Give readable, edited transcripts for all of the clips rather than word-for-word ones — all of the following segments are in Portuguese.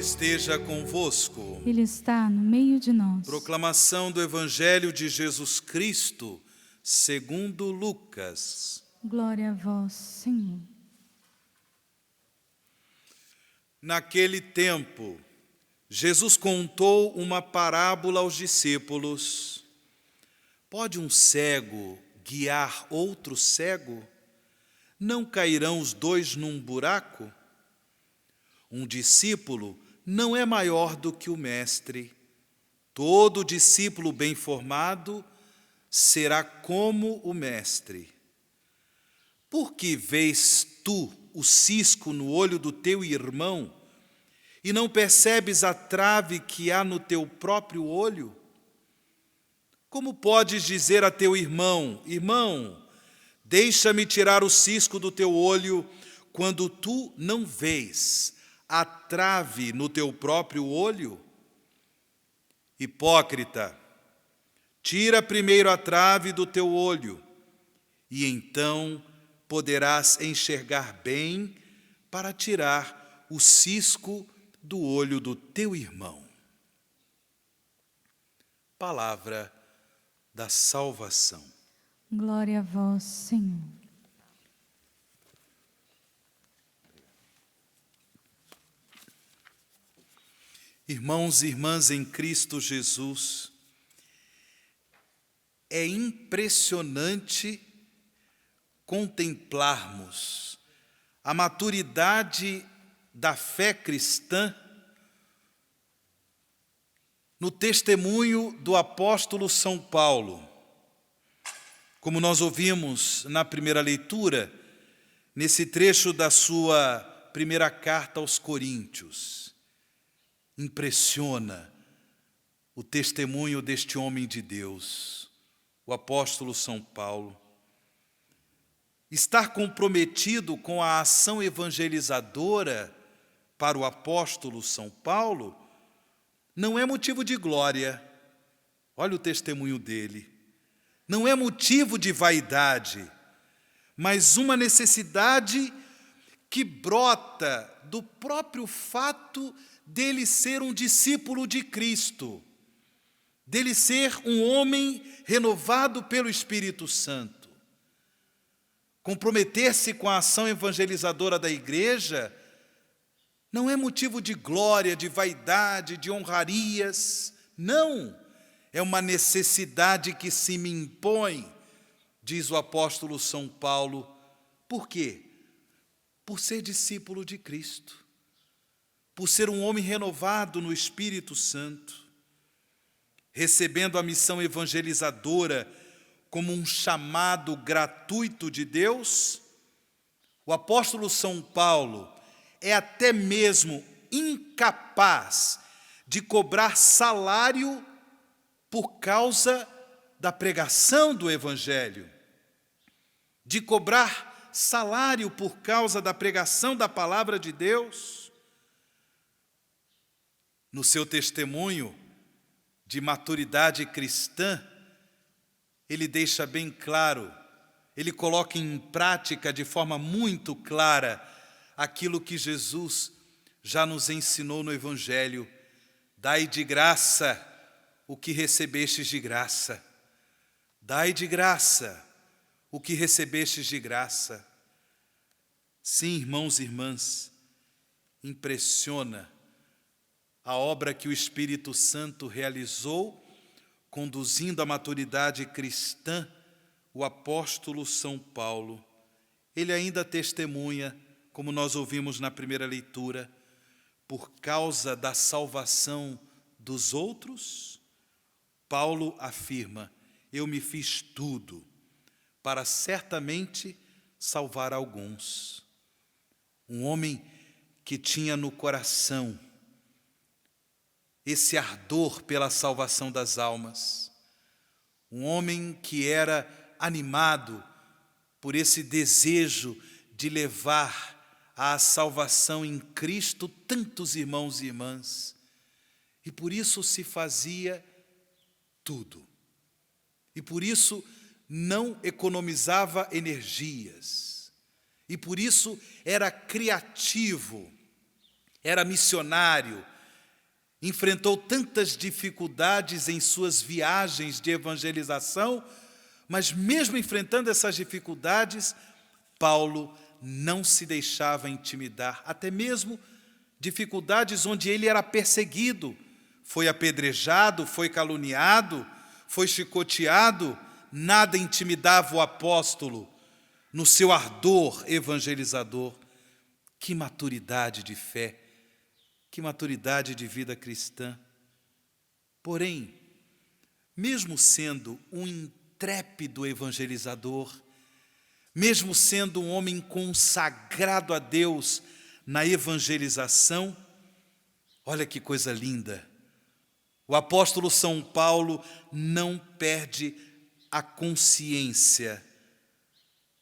esteja convosco. Ele está no meio de nós. Proclamação do Evangelho de Jesus Cristo, segundo Lucas. Glória a vós, Senhor. Naquele tempo, Jesus contou uma parábola aos discípulos. Pode um cego guiar outro cego? Não cairão os dois num buraco? Um discípulo não é maior do que o mestre. Todo discípulo bem formado será como o mestre. Por que vês tu o cisco no olho do teu irmão e não percebes a trave que há no teu próprio olho? Como podes dizer a teu irmão: irmão, deixa-me tirar o cisco do teu olho, quando tu não vês a trave no teu próprio olho? Hipócrita, tira primeiro a trave do teu olho, e então poderás enxergar bem para tirar o cisco do olho do teu irmão. Palavra da salvação. Glória a vós, Senhor. Irmãos e irmãs em Cristo Jesus, é impressionante contemplarmos a maturidade da fé cristã no testemunho do apóstolo São Paulo. Como nós ouvimos na primeira leitura, nesse trecho da sua primeira carta aos Coríntios, impressiona o testemunho deste homem de Deus, o apóstolo São Paulo. Estar comprometido com a ação evangelizadora para o apóstolo São Paulo não é motivo de glória. Olha o testemunho dele. Não é motivo de vaidade, mas uma necessidade que brota do próprio fato dele ser um discípulo de Cristo, dele ser um homem renovado pelo Espírito Santo. Comprometer-se com a ação evangelizadora da igreja não é motivo de glória, de vaidade, de honrarias. Não, é uma necessidade que se me impõe, diz o apóstolo São Paulo. Por quê? Por ser discípulo de Cristo, por ser um homem renovado no Espírito Santo, recebendo a missão evangelizadora como um chamado gratuito de Deus. O apóstolo São Paulo é até mesmo incapaz de cobrar salário por causa da pregação do Evangelho, de cobrar salário por causa da pregação da palavra de Deus. No seu testemunho de maturidade cristã, ele deixa bem claro, ele coloca em prática de forma muito clara aquilo que Jesus já nos ensinou no Evangelho: dai de graça o que recebestes de graça. Dai de graça o que recebestes de graça. Sim, irmãos e irmãs, impressiona a obra que o Espírito Santo realizou, conduzindo à maturidade cristã o apóstolo São Paulo. Ele ainda testemunha, como nós ouvimos na primeira leitura, por causa da salvação dos outros. Paulo afirma: eu me fiz tudo para certamente salvar alguns. Um homem que tinha no coração esse ardor pela salvação das almas. Um homem que era animado por esse desejo de levar à salvação em Cristo tantos irmãos e irmãs. E por isso se fazia tudo. E por isso não economizava energias. E por isso era criativo, era missionário, enfrentou tantas dificuldades em suas viagens de evangelização, mas mesmo enfrentando essas dificuldades, Paulo não se deixava intimidar, até mesmo dificuldades onde ele era perseguido, foi apedrejado, foi caluniado, foi chicoteado, nada intimidava o apóstolo no seu ardor evangelizador. Que maturidade de fé, que maturidade de vida cristã. Porém, mesmo sendo um intrépido evangelizador, mesmo sendo um homem consagrado a Deus na evangelização, olha que coisa linda. O apóstolo São Paulo não perde a consciência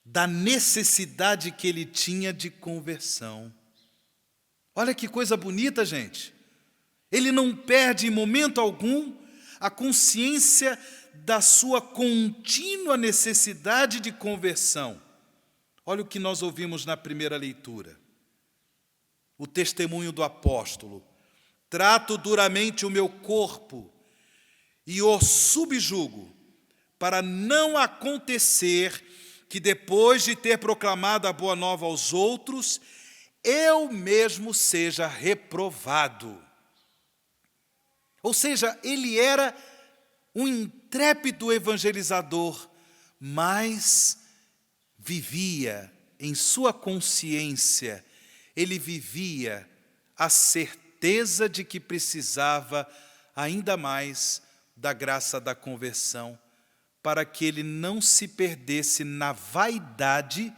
da necessidade que ele tinha de conversão. Olha que coisa bonita, gente. Ele não perde em momento algum a consciência da sua contínua necessidade de conversão. Olha o que nós ouvimos na primeira leitura. O testemunho do apóstolo. Trato duramente o meu corpo e o subjugo, para não acontecer que depois de ter proclamado a boa nova aos outros, eu mesmo seja reprovado. Ou seja, ele era um intrépido evangelizador, mas vivia em sua consciência, ele vivia a certeza de que precisava ainda mais da graça da conversão, para que ele não se perdesse na vaidade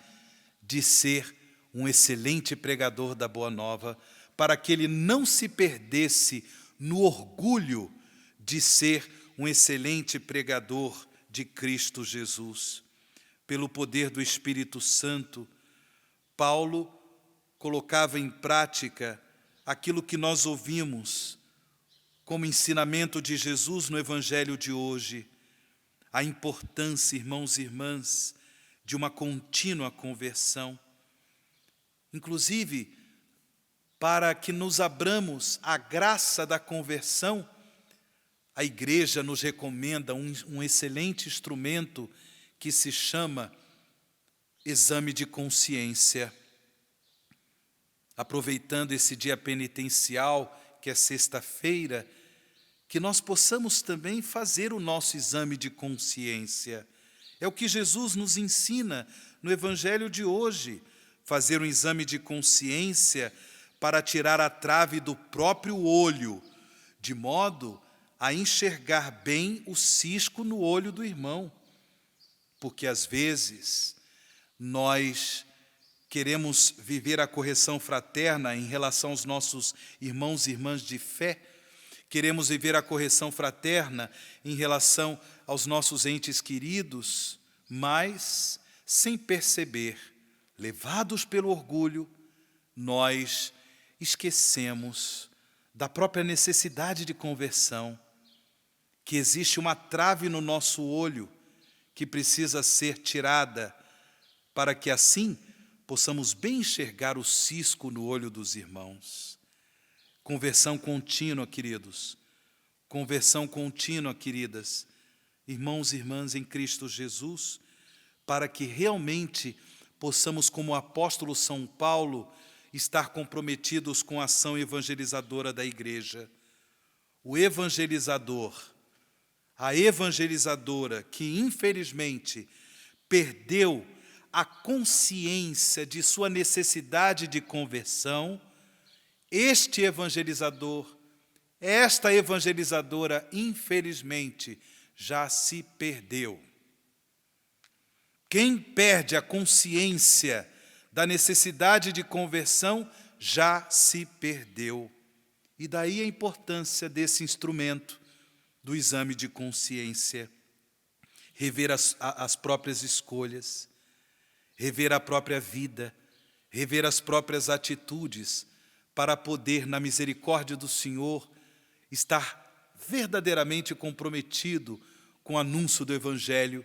de ser um excelente pregador da Boa Nova, para que ele não se perdesse no orgulho de ser um excelente pregador de Cristo Jesus. Pelo poder do Espírito Santo, Paulo colocava em prática aquilo que nós ouvimos como ensinamento de Jesus no Evangelho de hoje, a importância, irmãos e irmãs, de uma contínua conversão. Inclusive, para que nos abramos à graça da conversão, a Igreja nos recomenda um excelente instrumento que se chama exame de consciência. Aproveitando esse dia penitencial, que é sexta-feira, que nós possamos também fazer o nosso exame de consciência. É o que Jesus nos ensina no Evangelho de hoje, fazer um exame de consciência para tirar a trave do próprio olho, de modo a enxergar bem o cisco no olho do irmão. Porque às vezes nós queremos viver a correção fraterna em relação aos nossos irmãos e irmãs de fé, queremos viver a correção fraterna em relação aos nossos entes queridos, mas, sem perceber, levados pelo orgulho, nós esquecemos da própria necessidade de conversão, que existe uma trave no nosso olho que precisa ser tirada para que assim possamos bem enxergar o cisco no olho dos irmãos. Conversão contínua, queridos. Conversão contínua, queridas. Irmãos e irmãs em Cristo Jesus, para que realmente possamos, como o apóstolo São Paulo, estar comprometidos com a ação evangelizadora da Igreja. O evangelizador, a evangelizadora que, infelizmente, perdeu a consciência de sua necessidade de conversão, este evangelizador, esta evangelizadora, infelizmente, já se perdeu. Quem perde a consciência da necessidade de conversão já se perdeu. E daí a importância desse instrumento do exame de consciência. Rever as próprias escolhas, rever a própria vida, rever as próprias atitudes, para poder, na misericórdia do Senhor, estar verdadeiramente comprometido com o anúncio do Evangelho,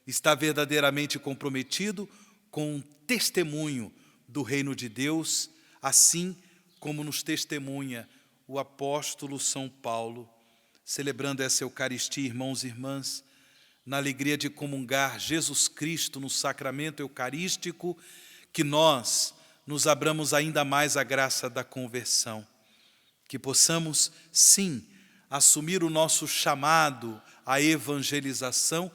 estar verdadeiramente comprometido com o testemunho do reino de Deus, assim como nos testemunha o apóstolo São Paulo, celebrando essa Eucaristia, irmãos e irmãs, na alegria de comungar Jesus Cristo no sacramento eucarístico, que nós nos abramos ainda mais à graça da conversão, que possamos, sim, assumir o nosso chamado à evangelização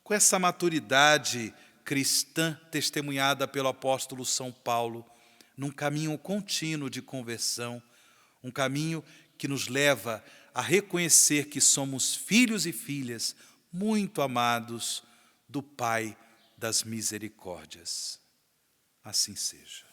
com essa maturidade cristã testemunhada pelo apóstolo São Paulo, num caminho contínuo de conversão, um caminho que nos leva a reconhecer que somos filhos e filhas muito amados do Pai das misericórdias. Assim seja.